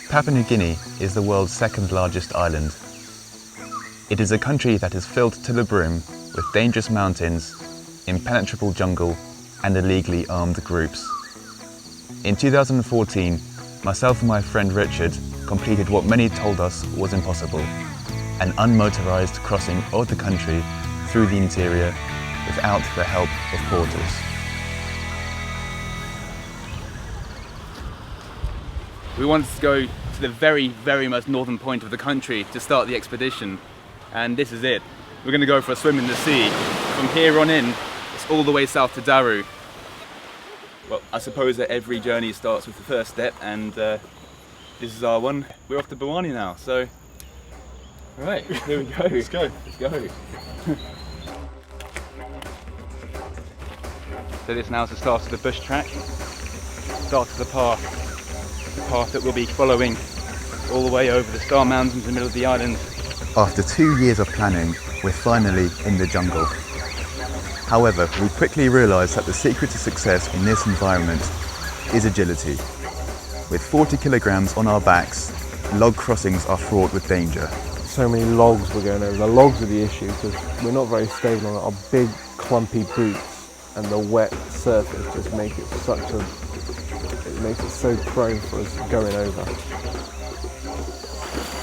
Papua New Guinea is the world's second largest island. It is a country that is filled to the brim with dangerous mountains, impenetrable jungle, and illegally armed groups. In 2014, myself and my friend Richard completed what many told us was impossible, an unmotorized crossing of the country through the interior without the help of porters. We wanted to go to the very, very most northern point of the country to start the expedition, and this is it. We're going to go for a swim in the sea. From here on in, it's all the way south to Daru. Well, I suppose that every journey starts with the first step, and this is our one. We're off to Bawani now, so right, here we go. Let's go. Let's go. So this now is the start of the bush track, start of the path that we'll be following all the way over the Star Mountains in the middle of the island. After 2 years of planning, we're finally in the jungle. However, we quickly realised that the secret to success in this environment is agility. With 40 kilograms on our backs, log crossings are fraught with danger. So many logs we're going over. The logs are the issue because we're not very stable on it. Our big clumpy boots and the wet surface just make it makes it so prone for us going over.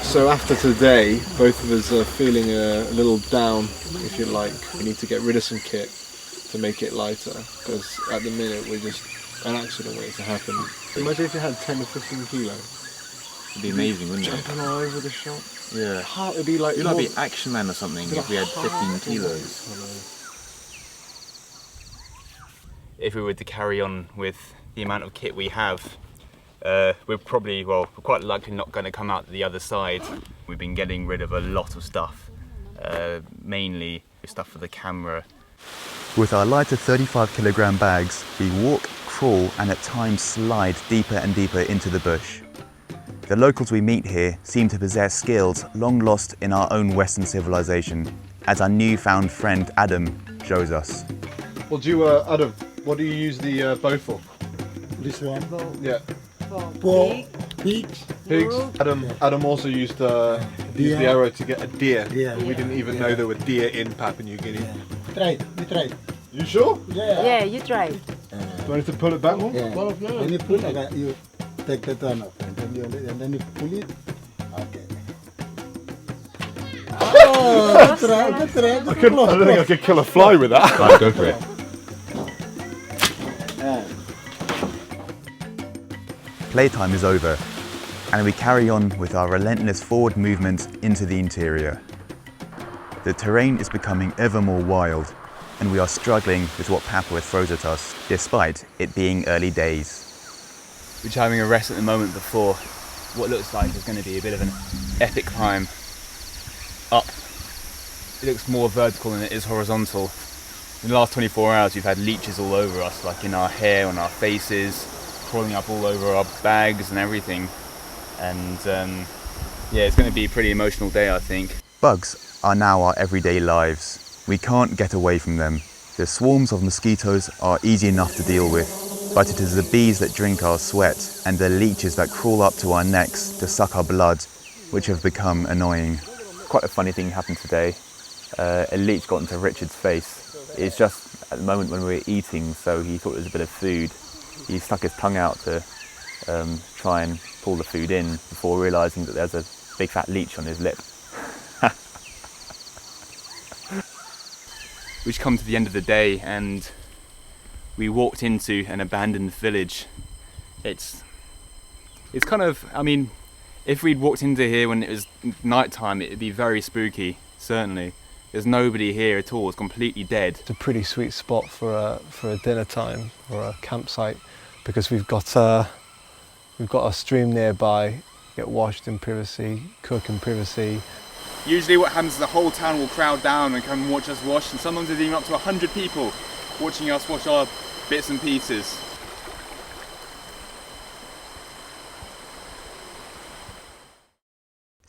So after today, both of us are feeling a little down, if you like. We need to get rid of some kit to make it lighter, because at the minute we're just an accident waiting to happen. Imagine if you had 10 or 15 kilos. It'd be amazing, wouldn't it? Jumping all over the shop. Yeah. It'd be like... You'd like be Action Man or something if we had 15 kilos. If we were to carry on with the amount of kit we have, we're quite likely not going to come out the other side. We've been getting rid of a lot of stuff, mainly stuff for the camera. With our lighter 35 kilogram bags, we walk, crawl, and at times slide deeper and deeper into the bush. The locals we meet here seem to possess skills long lost in our own Western civilization, as our newfound friend Adam shows us. Well, Adam, what do you use the bow for? This one? Yeah. For pigs. Pigs. Adam also used the arrow to get a deer. Yeah. We didn't even know there were deer in Papua New Guinea. We tried. You sure? Yeah. you try. Do I need to pull it back more? Yeah. When you pull it, you take the turn off and then you pull it. Okay. Oh, good try. I don't think I could kill a fly with that. Right, go for it. Playtime is over, and we carry on with our relentless forward movement into the interior. The terrain is becoming ever more wild, and we are struggling with what Papua throws at us, despite it being early days. We're just having a rest at the moment before what looks like is going to be a bit of an epic climb up. It looks more vertical than it is horizontal. In the last 24 hours we've had leeches all over us, like in our hair, on our faces, crawling up all over our bags and everything. And yeah, it's going to be a pretty emotional day, I think. Bugs are now our everyday lives. We can't get away from them. The swarms of mosquitoes are easy enough to deal with, but it is the bees that drink our sweat and the leeches that crawl up to our necks to suck our blood, which have become annoying. Quite a funny thing happened today. A leech got into Richard's face. It's just at the moment when we were eating, so he thought it was a bit of food. He stuck his tongue out to try and pull the food in before realising that there's a big fat leech on his lip. We've come to the end of the day and we walked into an abandoned village. It's kind of, I mean, if we'd walked into here when it was night time, it'd be very spooky, certainly. There's nobody here at all, it's completely dead. It's a pretty sweet spot for a dinner time or a campsite, because we've got a stream nearby, get washed in privacy, cook in privacy. Usually what happens is the whole town will crowd down and come and watch us wash, and sometimes there's even up to 100 people watching us wash our bits and pieces.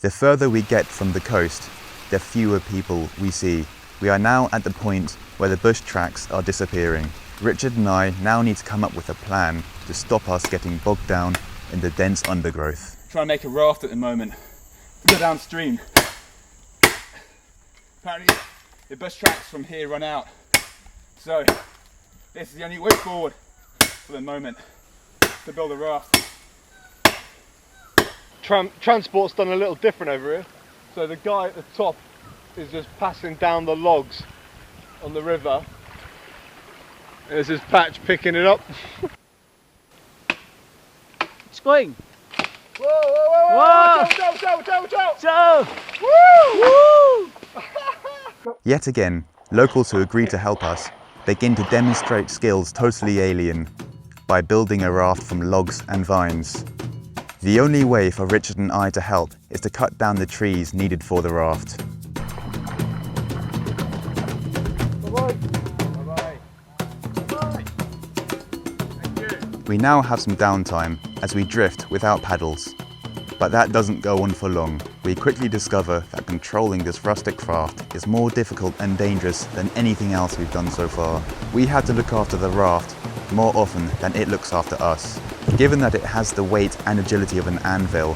The further we get from the coast, the fewer people we see. We are now at the point where the bush tracks are disappearing. Richard and I now need to come up with a plan to stop us getting bogged down in the dense undergrowth. trying to make a raft at the moment to go downstream. Apparently the bus tracks from here run out, so this is the only way forward for the moment to build a raft. Transport's done a little different over here. So the guy at the top is just passing down the logs on the river. There's his patch picking it up. It's going. Whoa, whoa, whoa, whoa! So, Yet again, locals who agree to help us begin to demonstrate skills totally alien by building a raft from logs and vines. The only way for Richard and I to help is to cut down the trees needed for the raft. We now have some downtime as we drift without paddles. But that doesn't go on for long. We quickly discover that controlling this rustic craft is more difficult and dangerous than anything else we've done so far. We had to look after the raft more often than it looks after us. Given that it has the weight and agility of an anvil,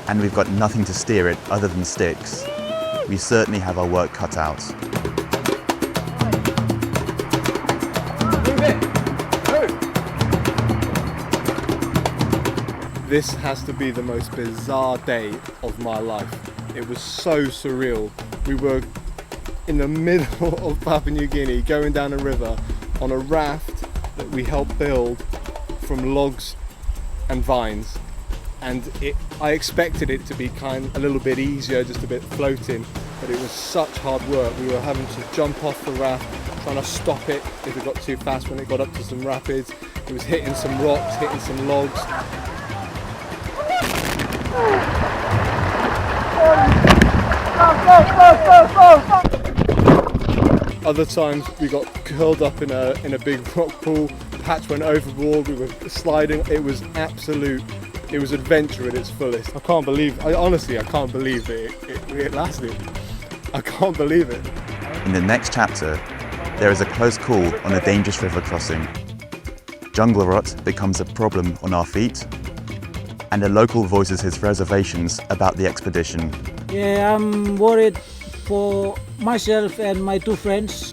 and we've got nothing to steer it other than sticks, we certainly have our work cut out. This has to be the most bizarre day of my life. It was so surreal. We were in the middle of Papua New Guinea going down a river on a raft that we helped build from logs and vines. And I expected it to be a little bit easier, just a bit floating, but it was such hard work. We were having to jump off the raft, trying to stop it if it got too fast when it got up to some rapids. It was hitting some rocks, hitting some logs. Other times we got curled up in a big rock pool. Patch went overboard. We were sliding. It was adventure at its fullest. I can't believe it lasted. I can't believe it. In the next chapter, there is a close call on a dangerous river crossing. Jungle rot becomes a problem on our feet, and a local voices his reservations about the expedition. yeah, I'm worried for myself and my two friends.